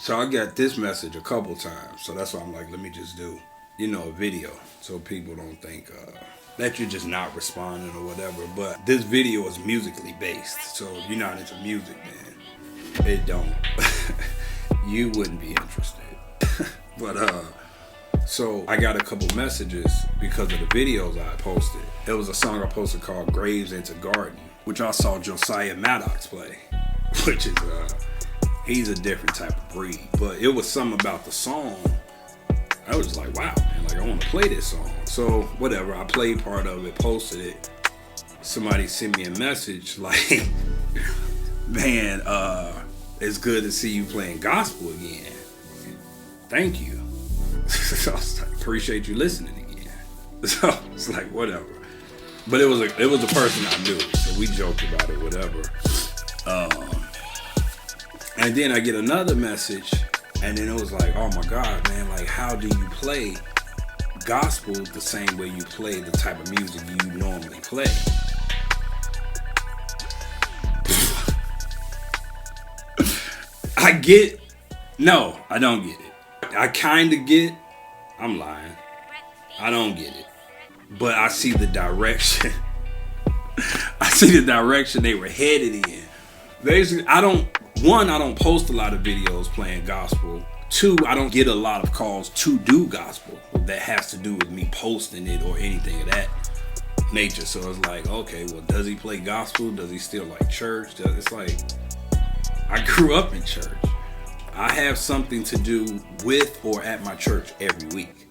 So I got this message a couple times. So that's why I'm like, let me just do, a video so people don't think that you're just not responding or whatever. But this video is musically based. So if you're not into music, then it don't. You wouldn't be interested. But so I got a couple messages because of the videos I posted. It was a song I posted called Graves into Garden, which I saw Josiah Maddox play, which is he's a different type of breed. But it was something about the song. I was like, wow, man, like I want to play this song. So whatever, I played part of it, posted it. Somebody sent me a message like, man, it's good to see you playing gospel again. Thank you. So I was like, appreciate you listening again. So it's like whatever. But it was a person I knew, so we joked about it, whatever. And then I get another message, and then it was like, oh my God, man, like how do you play gospel the same way you play the type of music you normally play? No, I don't get it. I kind of get, I'm lying. I don't get it. But I see the direction. I see the direction they were headed in. Basically, I don't post a lot of videos playing gospel. 2, I don't get a lot of calls to do gospel that has to do with me posting it or anything of that nature. So it's like, okay, well, does he play gospel? Does he still like church? It's like, I grew up in church. I have something to do with or at my church every week.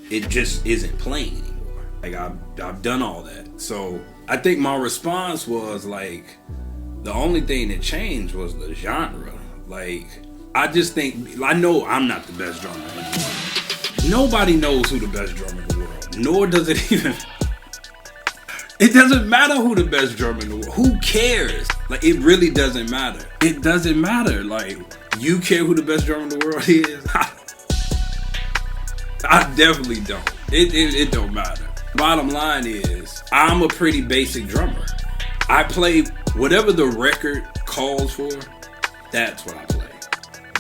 It just isn't playing anymore. Like I've done all that. So I think my response was like, the only thing that changed was the genre. Like, I just think, I know I'm not the best drummer in the world. Nobody knows who the best drummer in the world. Nor does it even, it doesn't matter who the best drummer in the world. Who cares? Like, it really doesn't matter. It doesn't matter. Like, you care who the best drummer in the world is? I definitely don't. It don't matter. Bottom line is, I'm a pretty basic drummer. I play whatever the record calls for, that's what I play.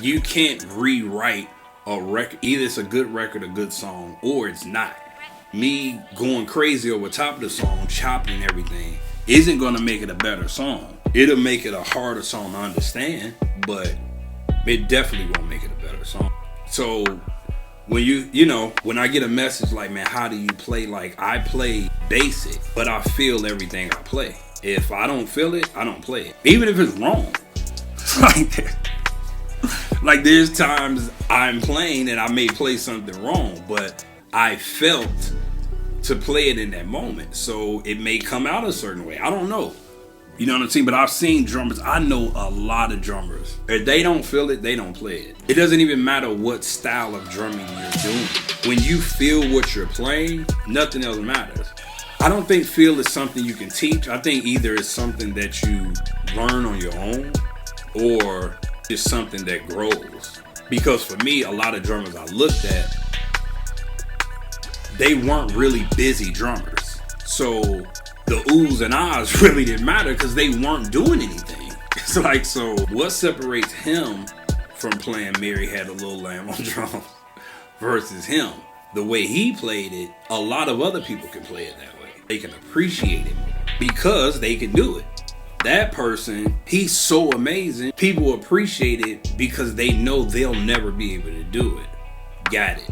You can't rewrite a record. Either it's a good record, a good song, or it's not. Me going crazy over top of the song, chopping everything, isn't going to make it a better song. It'll make it a harder song to understand, but it definitely won't make it a better song. So when when I get a message like, man, how do you play? Like, I play basic, but I feel everything I play. If I don't feel it, I don't play it. Even if it's wrong. Like there's times I'm playing and I may play something wrong, but I felt to play it in that moment. So it may come out a certain way. I don't know. You know what I'm saying? But I've seen drummers. I know a lot of drummers. If they don't feel it, they don't play it. It doesn't even matter what style of drumming you're doing. When you feel what you're playing, nothing else matters. I don't think feel is something you can teach. I think either it's something that you learn on your own or it's something that grows. Because for me, a lot of drummers I looked at, they weren't really busy drummers. So the oohs and ahs really didn't matter because they weren't doing anything. It's like, so what separates him from playing Mary Had a Little Lamb on drums versus him? The way he played it, a lot of other people can play it that way. They can appreciate it because they can do it. That person, he's so amazing. People appreciate it because they know they'll never be able to do it. Got it.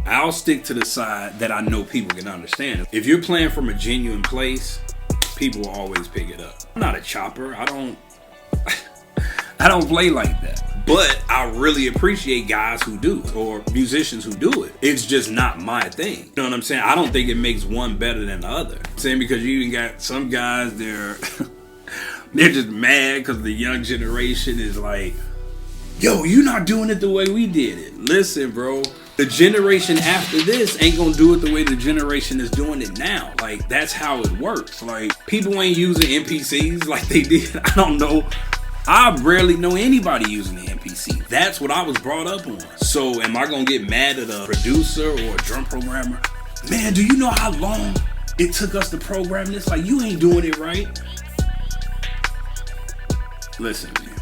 I'll stick to the side that I know people can understand. If you're playing from a genuine place, people will always pick it up. I'm not a chopper. I don't play like that. But I really appreciate guys who do, or musicians who do it. It's just not my thing. You know what I'm saying? I don't think it makes one better than the other. I'm saying because you even got some guys, they're just mad because the young generation is like, yo, you're not doing it the way we did it. Listen, bro. The generation after this ain't gonna do it the way the generation is doing it now. Like, that's how it works. Like, people ain't using NPCs like they did. I don't know. I rarely know anybody using the MPC. That's what I was brought up on. So am I gonna get mad at a producer or a drum programmer? Man, do you know how long it took us to program this? Like, you ain't doing it right. Listen, man.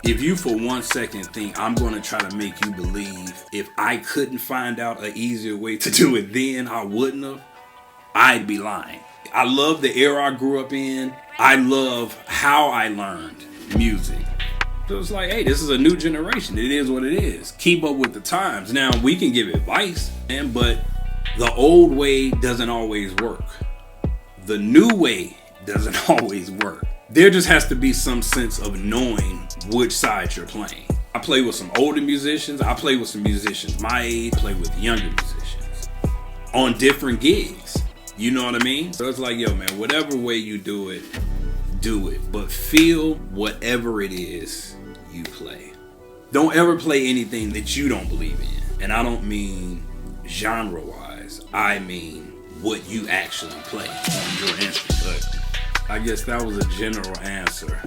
If you for 1 second think I'm going to try to make you believe if I couldn't find out an easier way to do it then I wouldn't have, I'd be lying. I love the era I grew up in. I love how I learned music. So it's like, hey, this is a new generation. It is what it is. Keep up with the times. Now, we can give advice, man, but the old way doesn't always work. The new way doesn't always work. There just has to be some sense of knowing which side you're playing. I play with some older musicians. I play with some musicians my age. I play with younger musicians on different gigs. You know what I mean? So it's like, yo, man, whatever way you do it, but feel whatever it is you play. Don't ever play anything that you don't believe in. And I don't mean genre-wise. I mean what you actually play on your instrument. But I guess that was a general answer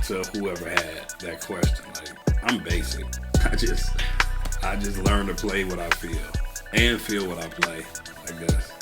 to whoever had that question. Like, I'm basic. I just learn to play what I feel and feel what I play, I guess.